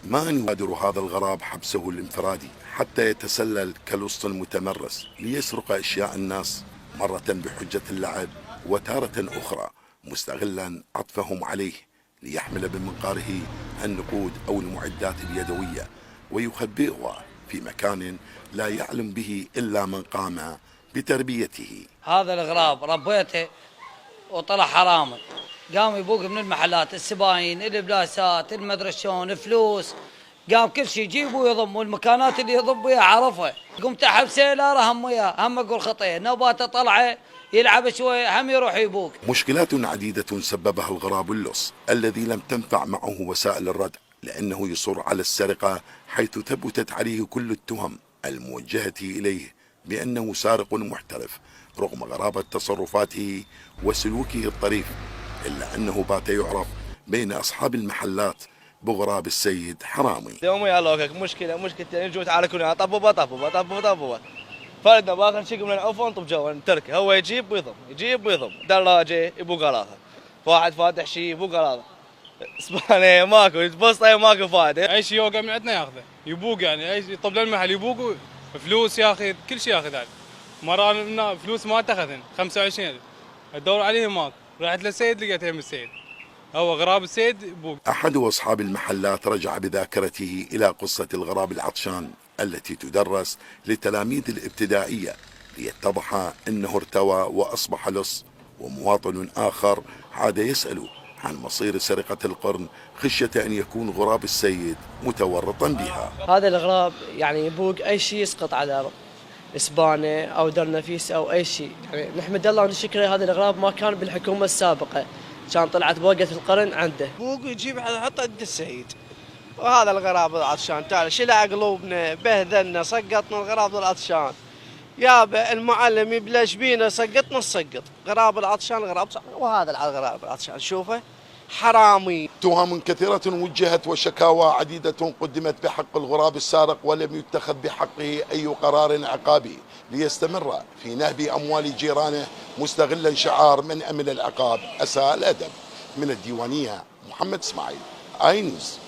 ما أن يبادر هذا الغراب حبسه الانفرادي حتى يتسلل كاللص المتمرس ليسرق أشياء الناس، مرة بحجة اللعب وتارة أخرى مستغلا عطفهم عليه ليحمل بمنقاره النقود أو المعدات اليدوية ويخبئها في مكان لا يعلم به إلا من قام بتربيته. هذا الغراب ربيته وطلع حرامي، قام يبوق من المحلات، السباين، البلاسات، المدري شلون، فلوس، قام كل شيء يجيب ويضم، والمكانات اللي يضم وياها عرفها. قمت احبسه لا رهم وياه، هم اقول خطيه، نوباته طلعه يلعب شوي هم يروح يبوق. مشكلات عديدة سببها الغراب اللص الذي لم تنفع معه وسائل الردع، لأنه يصر على السرقة حيث ثبتت عليه كل التهم الموجهة إليه بأنه سارق محترف، رغم غرابة تصرفاته وسلوكه الطريف، إلا أنه بات يعرف بين أصحاب المحلات بغراب السيد حرامي. يوم يا لوكك مشكلتين يجوا تعال كلنا طبوبه فردنا باخر شيء من العفو انطب جو تركي، هو يجيب ويضم دراجه يبوق غلاظه، واحد فاتح شيء يبوق غلاظه، اسبانيا ماكو، يتبسط ماكو فائده، اي شيء يوقع من عندنا ياخذه يبوق، يعني اي يطب للمحل يبوق، فلوس ياخذ كل شيء ياخذ عليه. مره فلوس ما اتخذن 25,000 ادور عليهم ماكو، رحت للسيد لقيتها من السيد، هو غراب السيد يبوق. أحد أصحاب المحلات رجع بذاكرته إلى قصة الغراب العطشان التي تدرس للتلاميذ الابتدائية، ليتضح أنه ارتوى وأصبح لص. ومواطن آخر عاد يسأل عن مصير سرقة القرن خشية أن يكون غراب السيد متورطا بها. هذا الغراب يعني يبوق أي شيء يسقط على الأرض، إسبانة أو درنفيس أو أي شيء، يعني نحمد الله ونشكره هذا الغراب ما كان بالحكومة السابقة، كان طلعت بوقة القرن عنده. بوق ويجيب حتى عند السيد. وهذا الغراب العطشان تعال شلع قلوبنا بهذلنا سقطنا الغراب العطشان. يابا المعلم يبلش بينا سقطنا السقط، غراب العطشان غراب وهذا الغراب العطشان شوفه حرامي. تهم كثيرة وجهت وشكاوى عديدة قدمت بحق الغراب السارق، ولم يتخذ بحقه أي قرار عقابي ليستمر في نهب أموال جيرانه مستغلا شعار من أمن العقاب أساء الأدب. من الديوانية محمد إسماعيل، آي نيوز.